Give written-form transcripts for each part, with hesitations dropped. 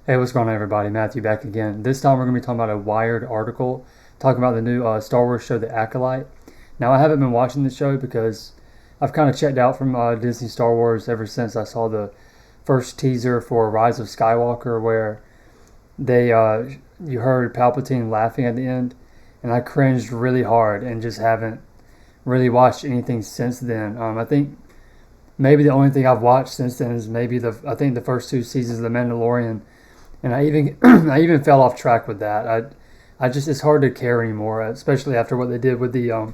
Hey, what's going on, everybody? Matthew back again. This time we're going to be talking about a Wired article talking about the new Star Wars show, The Acolyte. Now, I haven't been watching the show because I've kind of checked out from Disney Star Wars ever since I saw the first teaser for Rise of Skywalker, where you heard Palpatine laughing at the end, and I cringed really hard and just haven't really watched anything since then. I think maybe the only thing I've watched since then is maybe the first two seasons of The Mandalorian, and I even I even fell off track with that. I just it's hard to care anymore, especially after what they did with the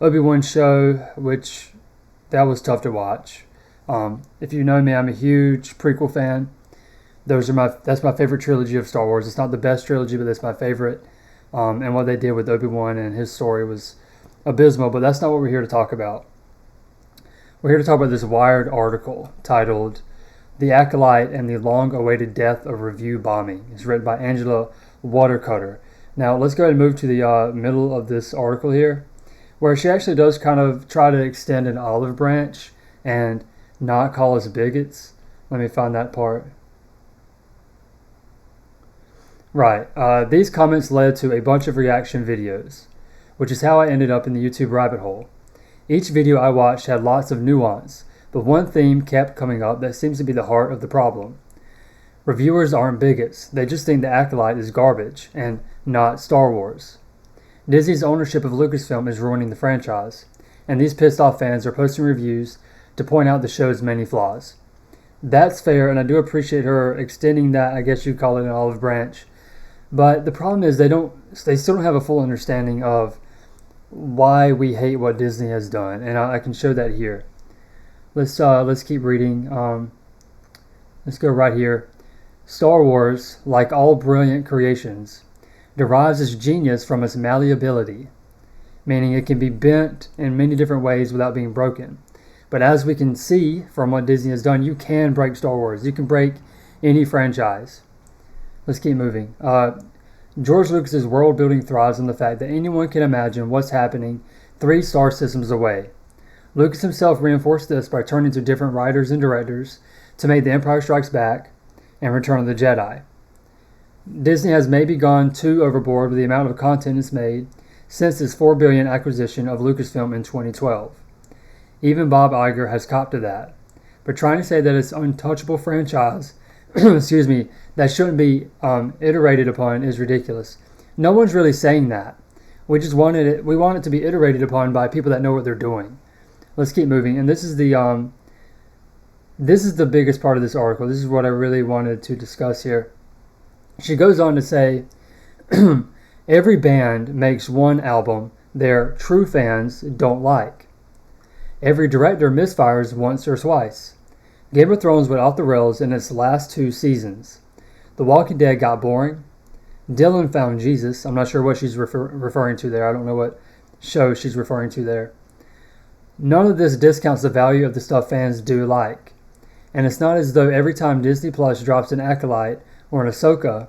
Obi-Wan show, which that was tough to watch. If you know me, I'm a huge prequel fan. That's my favorite trilogy of Star Wars. It's not the best trilogy, but that's my favorite. And what they did with Obi-Wan and his story was abysmal. But that's not what we're here to talk about. We're here to talk about this Wired article titled "The Acolyte and the Long-Awaited Death of Review Bombing." It's written by Angela Watercutter. Now let's go ahead and move to the middle of this article here, where she actually does kind of try to extend an olive branch and not call us bigots. Let me find that part. Right. These comments led to a bunch of reaction videos, which is how I ended up in the YouTube rabbit hole. Each video I watched had lots of nuance, but one theme kept coming up that seems to be the heart of the problem. Reviewers aren't bigots, they just think The Acolyte is garbage, and not Star Wars. Disney's ownership of Lucasfilm is ruining the franchise, and these pissed off fans are posting reviews to point out the show's many flaws. That's fair, and I do appreciate her extending that, I guess you'd call it an olive branch. But the problem is they still don't have a full understanding of why we hate what Disney has done, and I can show that here. Let's keep reading. Let's go right here. Star Wars, like all brilliant creations, derives its genius from its malleability, meaning it can be bent in many different ways without being broken. But as we can see from what Disney has done, you can break Star Wars. You can break any franchise. Let's keep moving. George Lucas's world building thrives on the fact that anyone can imagine what's happening 3 star systems away. Lucas himself reinforced this by turning to different writers and directors to make The Empire Strikes Back and Return of the Jedi. Disney has maybe gone too overboard with the amount of content it's made since its $4 billion acquisition of Lucasfilm in 2012. Even Bob Iger has copped to that. But trying to say that it's an untouchable franchise excuse me, that shouldn't be iterated upon is ridiculous. No one's really saying that. We just wanted it. We want it to be iterated upon by people that know what they're doing. Let's keep moving. And this is the biggest part of this article. This is what I really wanted to discuss here. She goes on to say, every band makes one album their true fans don't like. Every director misfires once or twice. Game of Thrones went off the rails in its last 2 seasons. The Walking Dead got boring. Dylan found Jesus. I'm not sure what she's referring to there. I don't know what show she's referring to there. None of this discounts the value of the stuff fans do like. And it's not as though every time Disney Plus drops an Acolyte or an Ahsoka,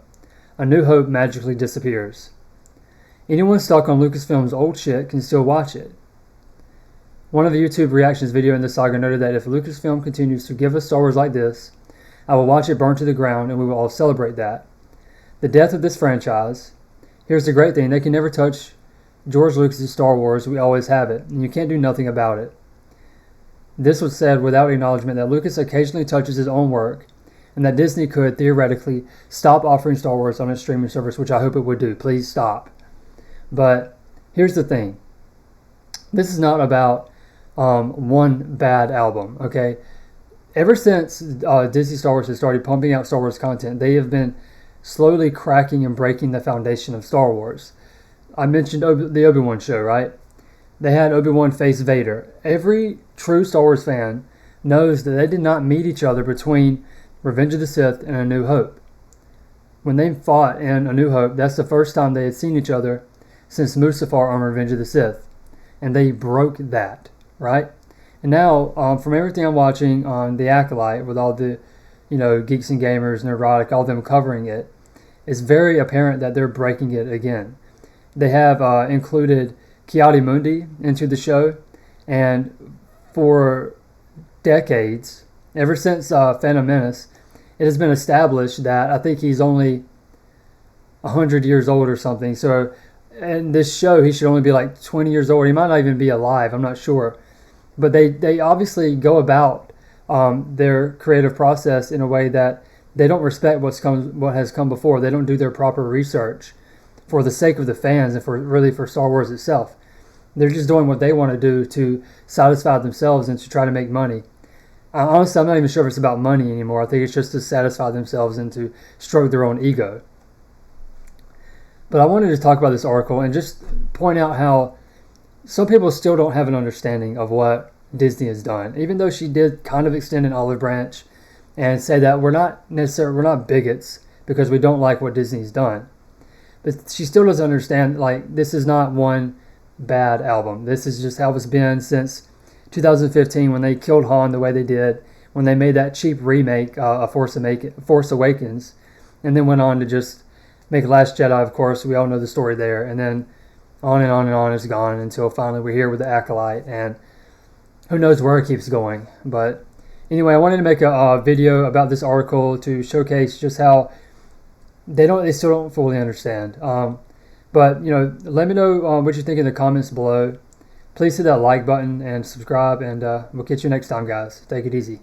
A New Hope magically disappears. Anyone stuck on Lucasfilm's old shit can still watch it. One of the YouTube reactions video in the saga noted that if Lucasfilm continues to give us Star Wars like this, I will watch it burn to the ground and we will all celebrate that. The death of this franchise. Here's the great thing, they can never touch George Lucas' Star Wars. We always have it, and you can't do nothing about it. This was said without acknowledgement that Lucas occasionally touches his own work, and that Disney could theoretically stop offering Star Wars on its streaming service, which I hope it would do. Please stop. But here's the thing. This is not about one bad album, okay? Ever since Disney Star Wars has started pumping out Star Wars content, they have been slowly cracking and breaking the foundation of Star Wars. I mentioned the Obi-Wan show, right? They had Obi-Wan face Vader. Every true Star Wars fan knows that they did not meet each other between Revenge of the Sith and A New Hope. When they fought in A New Hope, that's the first time they had seen each other since Mustafar on Revenge of the Sith. And they broke that, right? And now, from everything I'm watching on The Acolyte, with all the, geeks and gamers, neurotic, all of them covering it, it's very apparent that they're breaking it again. They have included Ki-Adi-Mundi into the show, and for decades, ever since Phantom Menace, it has been established that I think he's only 100 years old or something. So in this show, he should only be like 20 years old. He might not even be alive. I'm not sure. But they obviously go about their creative process in a way that they don't respect what has come before. They don't do their proper research for the sake of the fans and for Star Wars itself. They're just doing what they want to do to satisfy themselves and to try to make money. Honestly, I'm not even sure if it's about money anymore. I think it's just to satisfy themselves and to stroke their own ego. But I wanted to talk about this article and just point out how some people still don't have an understanding of what Disney has done. Even though she did kind of extend an olive branch and say that we're not bigots because we don't like what Disney's done. But she still doesn't understand, like, this is not one bad album. This is just how it's been since 2015 when they killed Han the way they did, when they made that cheap remake of Force Awakens, and then went on to just make Last Jedi, of course. We all know the story there. And then on and on and on it's gone until finally we're here with the Acolyte, and who knows where it keeps going. But anyway, I wanted to make a video about this article to showcase just how they still don't fully understand. But, let me know what you think in the comments below. Please hit that like button and subscribe, and we'll catch you next time, guys. Take it easy.